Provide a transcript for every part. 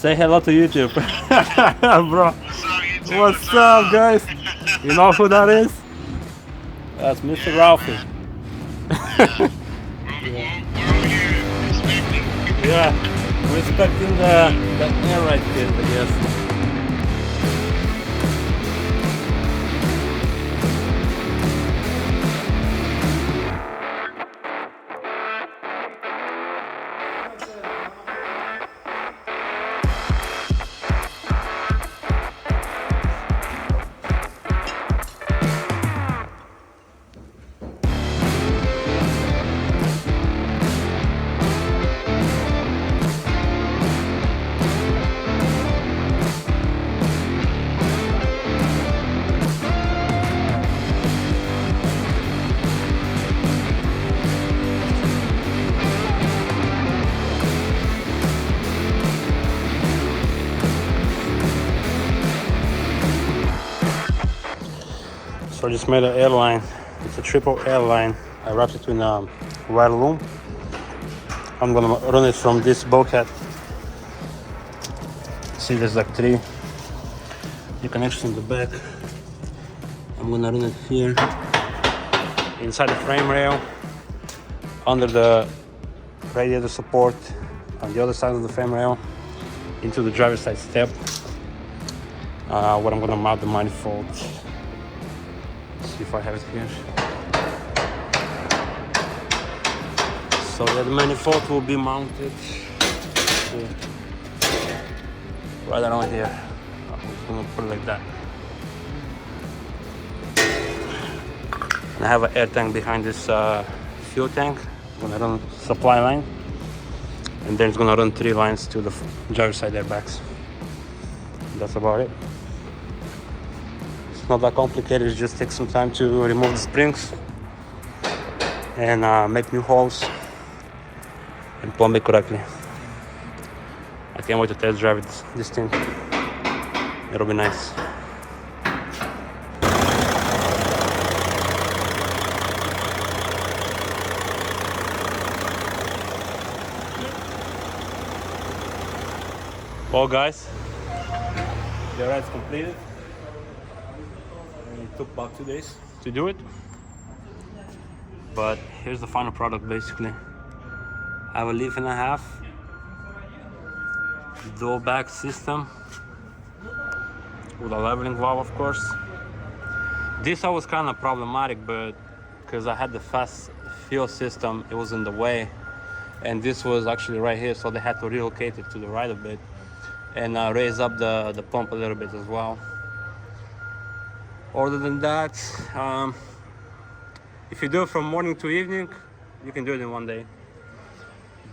Say hello to YouTube. Bro. What's up, YouTube? What's up, guys? You know who that is? That's Mr. Ralphie. Yeah. We're over here expecting. Yeah, we're expecting the air ride kit, I guess. So I just made an airline. It's a triple airline. I wrapped it in white loom. I'm gonna run it from this bulkhead. See, there's like 3 connections in the back. I'm gonna run it here inside the frame rail, under the radiator support on the other side of the frame rail, into the driver's side step, where I'm gonna mount the manifold. See if I have it here. So yeah, the manifold will be mounted right around here. I'm just gonna put it like that. And I have an air tank behind this fuel tank. I'm gonna run supply line, and then it's gonna run 3 lines to the driver's side airbags. That's about it. It's not that complicated. It just takes some time to remove the springs and make new holes and plumb it correctly. I can't wait to test drive this thing. It'll be nice. Well, guys, the ride's completed. It took about 2 days to do it, but here's the final product. Basically, I have a leaf and a half dual back system with a leveling valve, of course. This was kind of problematic, but because I had the fast fuel system, it was in the way, and this was actually right here, so they had to relocate it to the right a bit and raise up the pump a little bit as well. Other than that, if you do it from morning to evening, you can do it in 1 day.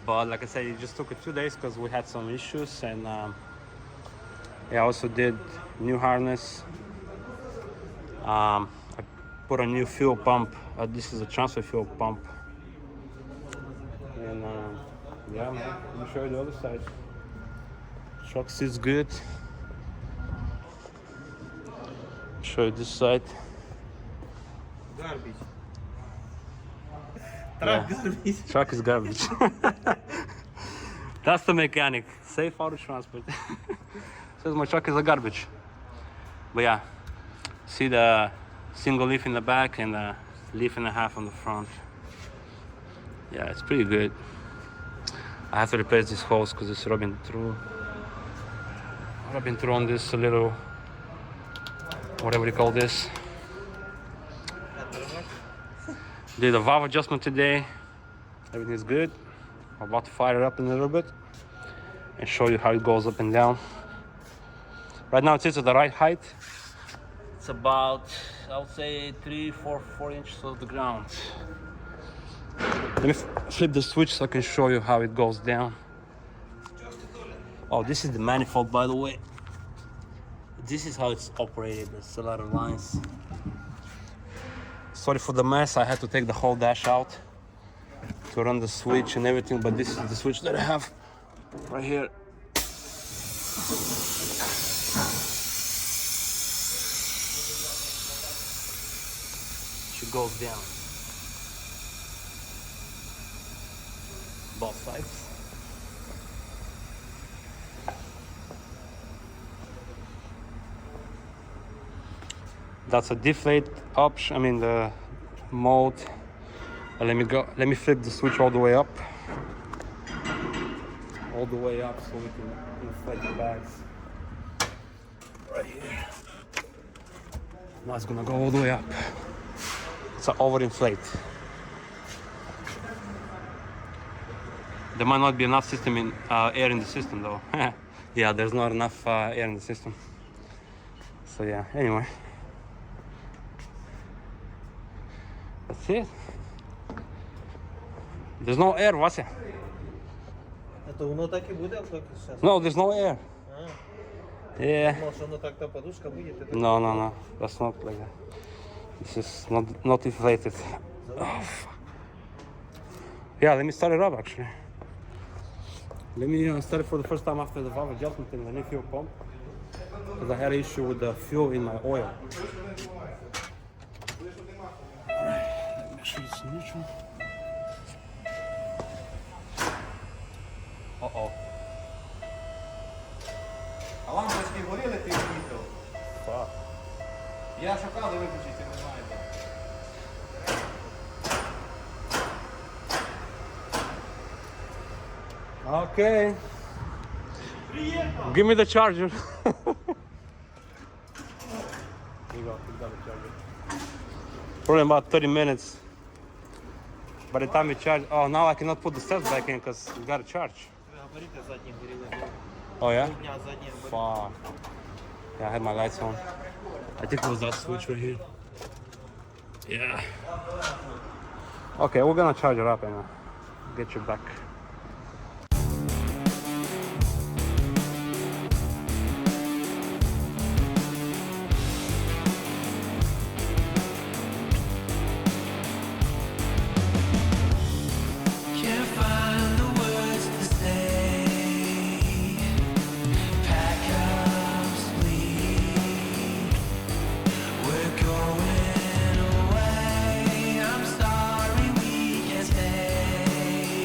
But like I said, it just took it 2 days because we had some issues, and I also did new harness. I put a new fuel pump. This is a transfer fuel pump. And yeah, man, let me show you the other side. Truck sits good. Show you this side. Garbage. Yeah. Garbage. Truck is garbage. That's the mechanic. Safe auto transport. Says my truck is a garbage. But yeah, see the single leaf in the back and a leaf and a half on the front. Yeah, it's pretty good. I have to replace this hose because it's rubbing through. Rubbing through on this little, whatever you call this. Did a valve adjustment today. Everything is good. I'm about to fire it up in a little bit and show you how it goes up and down. Right now it sits at the right height. It's about, I would say, 4 inches off the ground. Let me flip the switch so I can show you how it goes down. Oh, this is the manifold, by the way. This is how it's operated. There's a lot of lines. Sorry for the mess. I had to take the whole dash out to run the switch and everything, but this is the switch that I have right here. She goes down both sides. That's a deflate option. I mean the mode. Let me flip the switch all the way up. All the way up so we can inflate the bags. Right here. Now it's gonna go all the way up. It's an overinflate. There might not be enough air in the system though. Yeah, there's not enough air in the system. So yeah, anyway. That's it. There's no air, Vasya. Это воно так и буде, как сейчас. No, there's no air. Yeah. Может, оно так-то подушка будет. No. That's not like that. This is not inflated. Oh, fuck. Yeah, let me start it up actually. Let me start it for the first time after the valve adjustment in the new fuel pump. Because I had an issue with the fuel in my oil. Alright, let me make sure it's neutral. Uh-oh. А лампочки горіли ти їздив? Fuck. Я шукав, де виключити, не знаю. Okay. Give me the charger. Here you go, you got the charger. Probably about 30 minutes. By the time you charge, oh, now I cannot put the steps back in because you got to charge. Габариты задние горели. Oh yeah? Дня задние габариты. Fuck. Yeah, I had my lights on. I think it was that switch right here. Yeah. Okay, we're gonna charge it up and get you back. Can't find the words to say. Pack up, sleep. We're going away. I'm sorry we can't stay.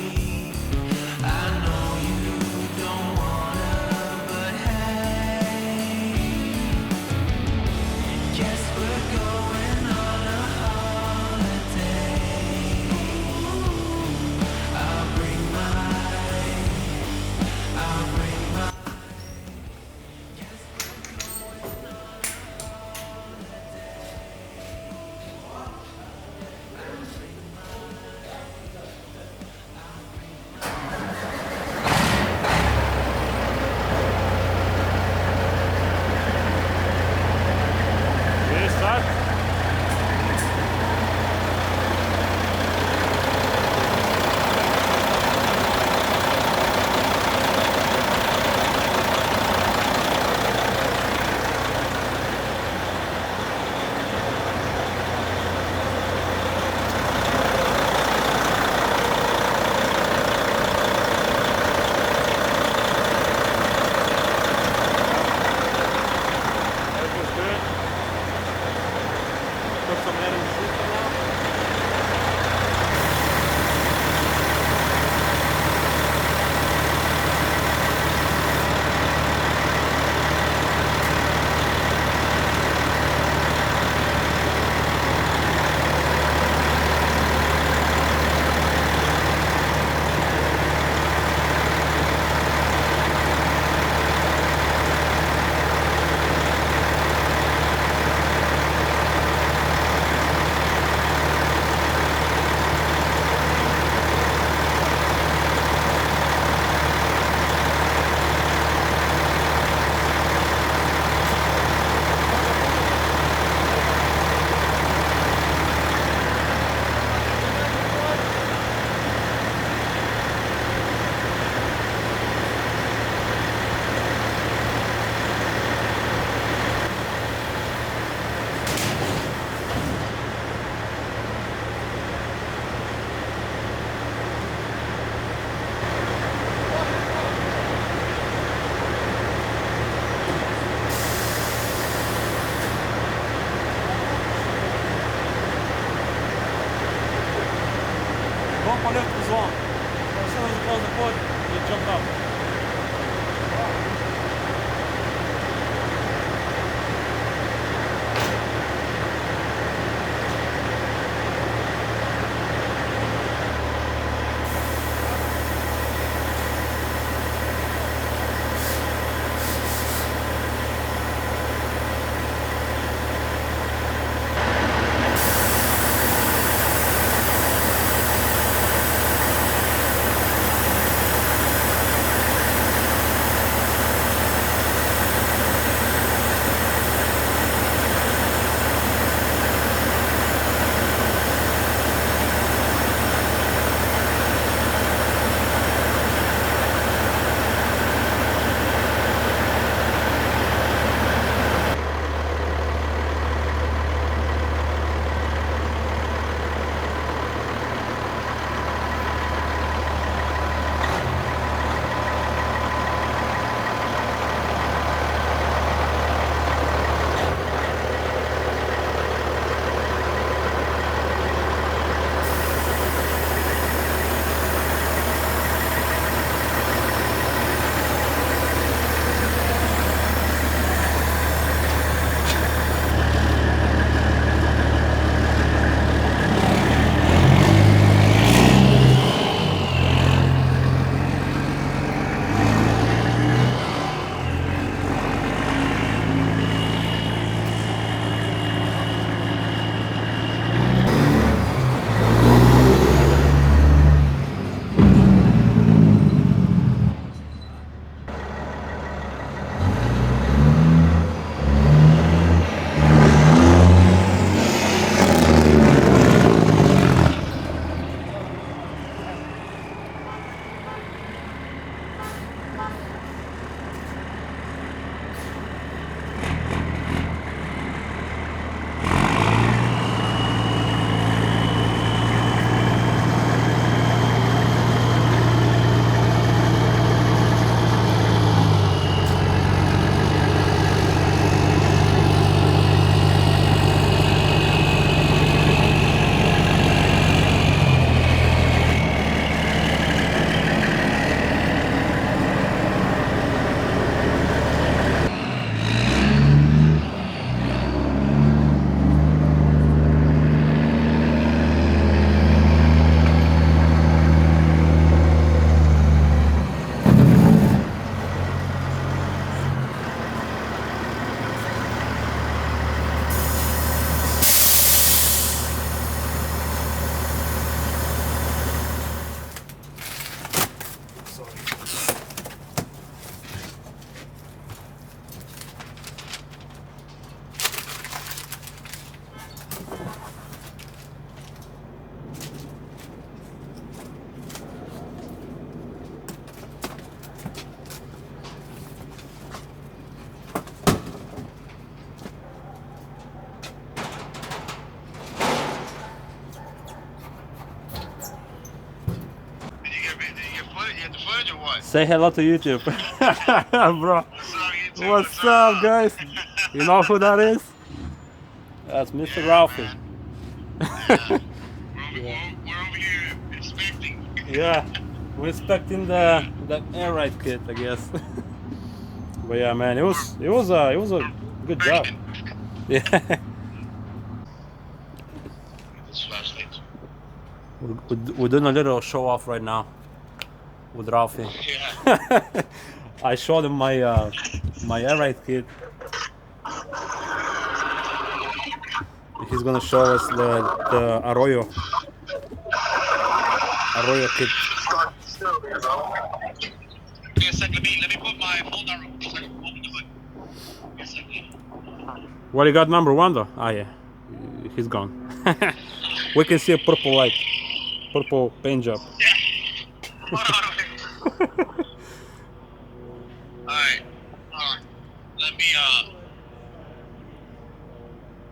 Say hello to YouTube. Bro. What's up, YouTube? What's up, guys? You know who that is? That's Mr. Yeah, Ralphie. man. We're over here inspecting. Yeah, we're expecting the air ride kit, I guess. But yeah, man, it was a good job. Yeah. This flashlight. We're doing a little show off right now with Ralphie. Yeah. I showed him my my air ride kit. He's gonna show us the Arroyo kit. Give me a sec. Let me put my phone down real quick. Open the hood. Give me a second. What you got number one though? Ah yeah, he's gone. We can see a purple light, purple paint job. Yeah. Hold on. Alright. Let me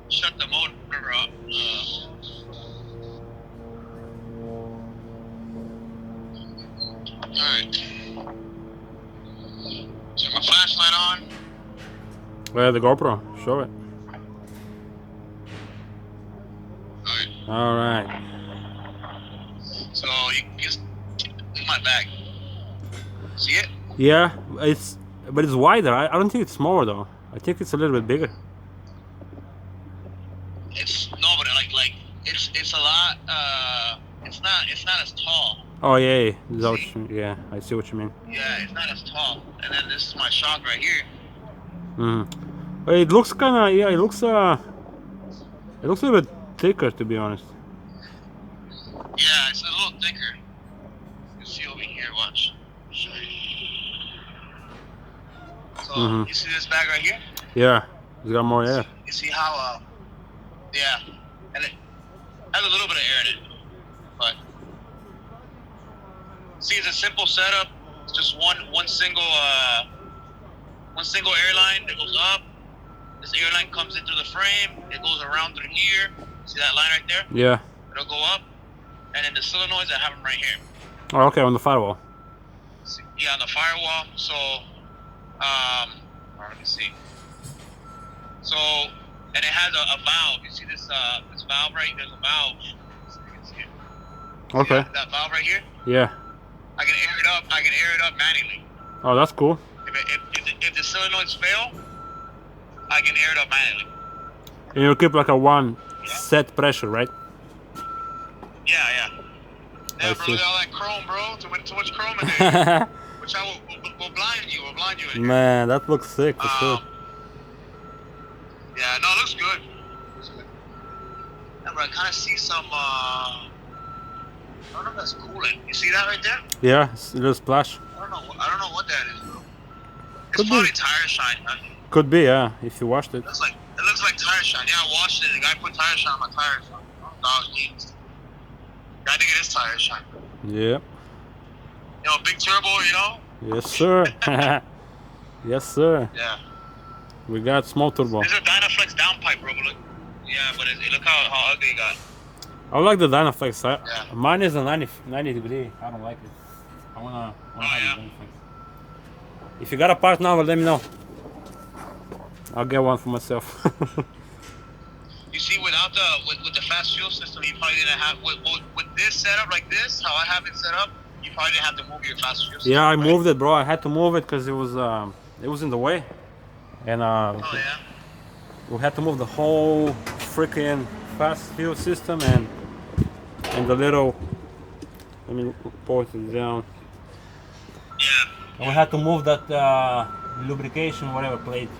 shut the motor up. Alright. Turn my flashlight on. Where the GoPro? Show it. Alright. All right. So you can see my bag. See it? Yeah, but it's wider. I don't think it's smaller though. I think it's a little bit bigger. It's no, but like it's a lot. It's not as tall. Oh yeah, yeah. I see what you mean. Yeah, it's not as tall. And then this is my shock right here. It looks kind of it looks a little bit thicker to be honest. Yeah, it's a little thicker. You see over here, watch. So you see this bag right here? Yeah, it's got more air. You see how yeah, and it has a little bit of air in it, but see, it's a simple setup. It's just one single airline that goes up. This airline comes in through the frame. It goes around through here. See that line right there? Yeah. It'll go up, and then the solenoids, I have them right here. Oh, okay, on the firewall. Yeah, on the firewall. So, let me see. So, and it has a valve. You see this valve right? There's a valve. So you can see it. Okay. See that valve right here? Yeah. I can air it up. I can air it up manually. Oh, that's cool. If the solenoids fail, I can air it up manually. And you keep like a one set pressure, right? Yeah, yeah. Yeah, bro, see. look at all that chrome, bro. Too much chrome in there. Which will blind you. Will blind you in here. Man, that looks sick for sure. Yeah, no, it looks good. Yeah, but I kind of see some, I don't know if that's coolant. You see that right there? Yeah, it's a little splash. I don't know what that is, bro. It's Could be. probably tire shine. Man. Could be, yeah, if you washed it. It looks like tire shine. Yeah, I washed it. The guy put tire shine on my tires. Dog jeans. I think it is tire shine. Yep. You know, big turbo, you know? Yes, sir. Yes, sir. Yeah. We got small turbo. There's a Dynaflex downpipe, bro. Look. Yeah, but look how ugly it got. I like the Dynaflex. Yeah. Mine is a 90 degree. I don't like it. I wanna have yeah? a Dynaflex. If you got a part now, let me know. I'll get one for myself. You see, without with the fast fuel system, you probably didn't have with this setup like this, how I have it set up, you probably didn't have to move your fast fuel system. Yeah, I right? moved it, bro. I had to move it because it was in the way, and Oh yeah. we had to move the whole freaking fast fuel system and the little. Let me point it down. Yeah. And we had to move that lubrication whatever plate.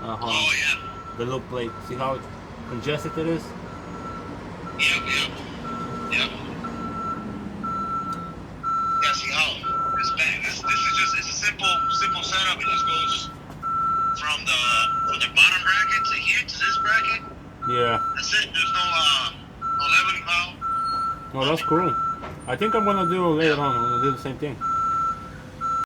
Oh yeah. The little plate. See how congested it is? Yep. Yeah. See how this is just it's a simple setup. It just goes from the bottom bracket to here to this bracket. Yeah. That's it. There's no leveling valve. Oh, that's cool. I think I'm gonna do later on. I'm gonna do the same thing.